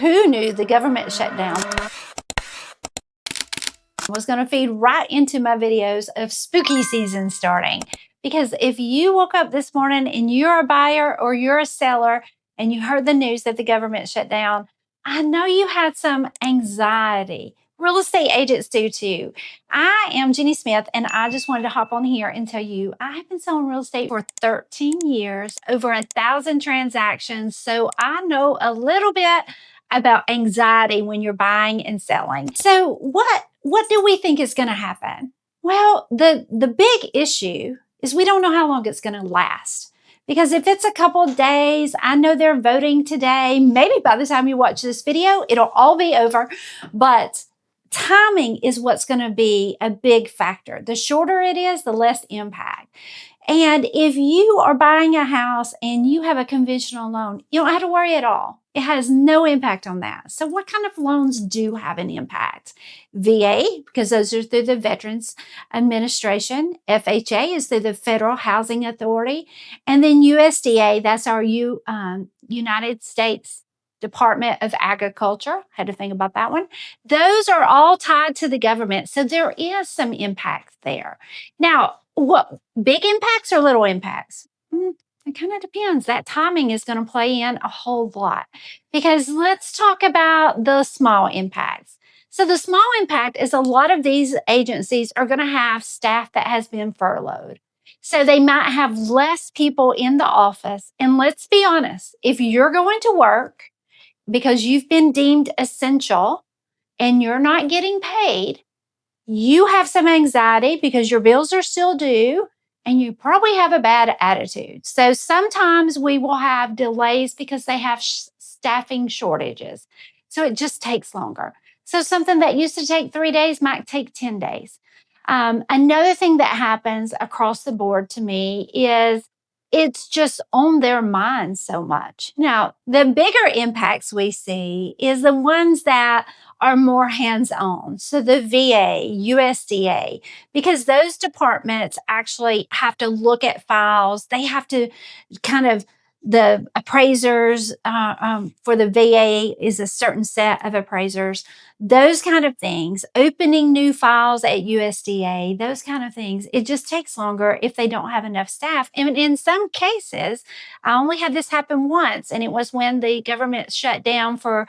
Who knew the government shutdown was going to feed right into my videos of spooky season starting? Because if you woke up this morning and you're a buyer or you're a seller and you heard the news that the government shut down, I know you had some anxiety. Real estate agents do too. I am Jenny Smith, and I just wanted to hop on here and tell you I have been selling real estate for 13 years, over 1,000 transactions. So I know a little bit about anxiety when you're buying and selling. So what do we think is going to happen? Well, the big issue is we don't know how long it's going to last. Because if it's a couple of days, I know they're voting today. Maybe by the time you watch this video, it'll all be over. But timing is what's going to be a big factor. The shorter it is, the less impact. And if you are buying a house and you have a conventional loan, you don't have to worry at all. It has no impact on that. So what kind of loans do have an impact? VA, because those are through the Veterans Administration. FHA is through the Federal Housing Authority. And then USDA, that's our United States Department of Agriculture. Had to think about that one. Those are all tied to the government. So there is some impact there. Now, what big impacts or little impacts? It kind of depends. That timing is going to play in a whole lot. Because let's talk about the small impacts. So the small impact is a lot of these agencies are going to have staff that has been furloughed. So they might have less people in the office. And let's be honest, if you're going to work because you've been deemed essential and you're not getting paid, you have some anxiety because your bills are still due and you probably have a bad attitude. So sometimes we will have delays because they have staffing shortages. So it just takes longer. So something that used to take 3 days might take 10 days. Another thing that happens across the board to me is it's just on their mind so much. Now, the bigger impacts we see is the ones that are more hands-on. So the VA, USDA, because those departments actually have to look at files. They have to kind of, the appraisers for the VA is a certain set of appraisers. Those kind of things, opening new files at USDA, those kind of things, it just takes longer if they don't have enough staff. And in some cases, I only had this happen once, and it was when the government shut down for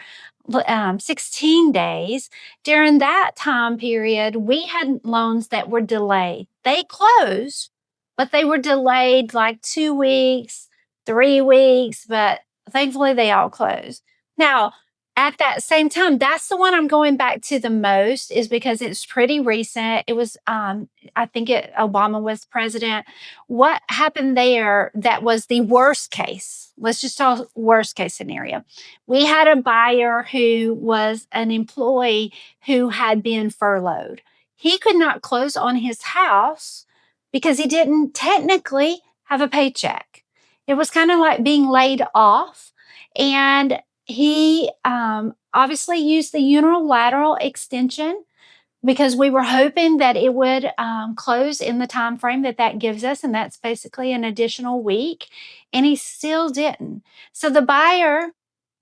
16 days. During that time period, we had loans that were delayed. They closed, but they were delayed like 2 weeks, 3 weeks, but thankfully they all closed. Now, at that same time, that's the one I'm going back to the most, is because it's pretty recent. It was, I think Obama was president. What happened there that was the worst case? Let's just talk worst case scenario. We had a buyer who was an employee who had been furloughed. He could not close on his house because he didn't technically have a paycheck. It was kind of like being laid off. And he obviously used the unilateral extension because we were hoping that it would close in the time frame that gives us, and that's basically an additional week, and he still didn't. So the buyer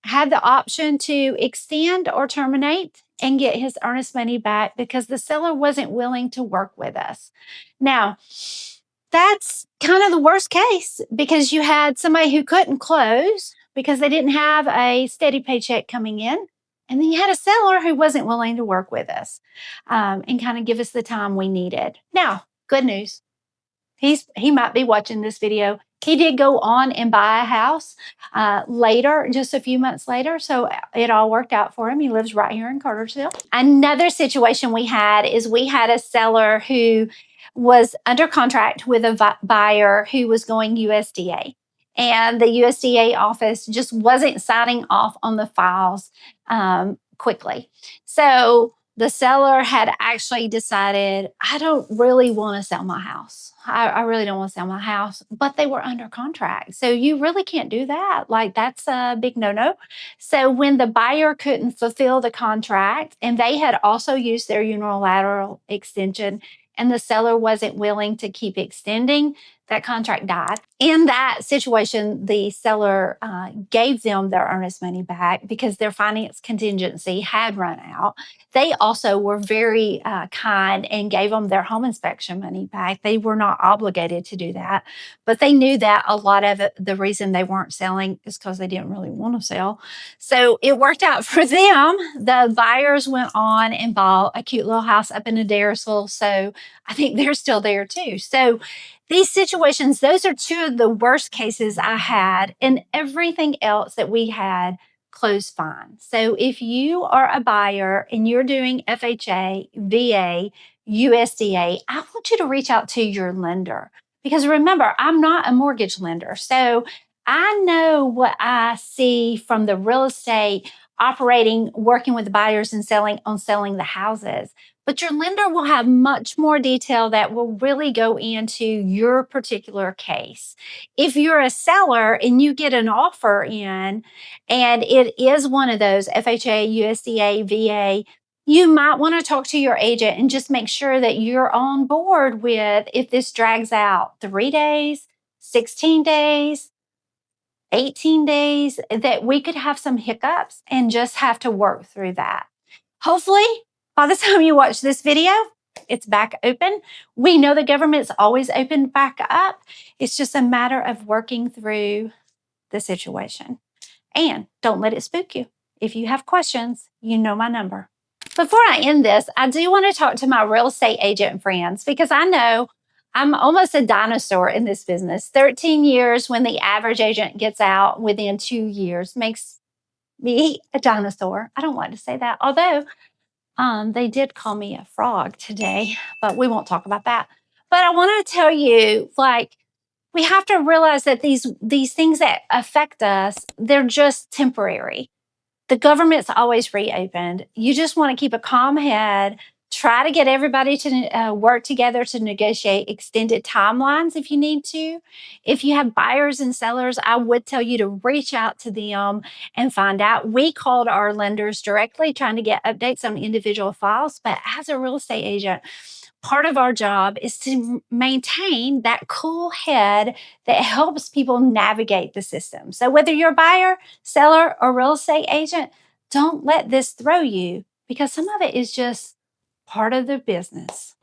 had the option to extend or terminate and get his earnest money back because the seller wasn't willing to work with us. Now, that's kind of the worst case because you had somebody who couldn't close because they didn't have a steady paycheck coming in. And then you had a seller who wasn't willing to work with us and kind of give us the time we needed. Now, good news. He might be watching this video. He did go on and buy a house later, just a few months later. So it all worked out for him. He lives right here in Cartersville. Another situation we had is we had a seller who was under contract with a buyer who was going USDA. And the USDA office just wasn't signing off on the files quickly. So the seller had actually decided, I don't really want to sell my house. I really don't want to sell my house, but they were under contract. So you really can't do that. Like, that's a big no-no. So when the buyer couldn't fulfill the contract, and they had also used their unilateral extension, and the seller wasn't willing to keep extending, that contract died. In that situation, the seller gave them their earnest money back because their finance contingency had run out. They also were very kind and gave them their home inspection money back. They were not obligated to do that, but they knew that a lot of it, the reason they weren't selling is because they didn't really want to sell. So it worked out for them. The buyers went on and bought a cute little house up in Adairsville. So I think they're still there too. So these situations, those are two of the worst cases I had, and everything else that we had closed fine. So if you are a buyer and you're doing FHA, VA, USDA, I want you to reach out to your lender because remember, I'm not a mortgage lender. So I know what I see from the real estate operating, working with buyers and selling the houses. But your lender will have much more detail that will really go into your particular case. If you're a seller and you get an offer in, and it is one of those FHA, USDA, VA, you might want to talk to your agent and just make sure that you're on board with if this drags out 3 days, 16 days, 18 days, that we could have some hiccups and just have to work through that. Hopefully, by the time you watch this video, it's back open. We know the government's always opened back up. It's just a matter of working through the situation. And don't let it spook you. If you have questions, you know my number. Before I end this, I do want to talk to my real estate agent friends because I know I'm almost a dinosaur in this business. 13 years when the average agent gets out within 2 years makes me a dinosaur. I don't like to say that, although they did call me a frog today, but we won't talk about that. But I want to tell you, like, we have to realize that these things that affect us, they're just temporary. The government's always reopened. You just want to keep a calm head, try to get everybody to work together to negotiate extended timelines if you need to. If you have buyers and sellers, I would tell you to reach out to them and find out. We called our lenders directly trying to get updates on individual files, but as a real estate agent, part of our job is to maintain that cool head that helps people navigate the system. So whether you're a buyer, seller, or real estate agent, don't let this throw you because some of it is just part of the business.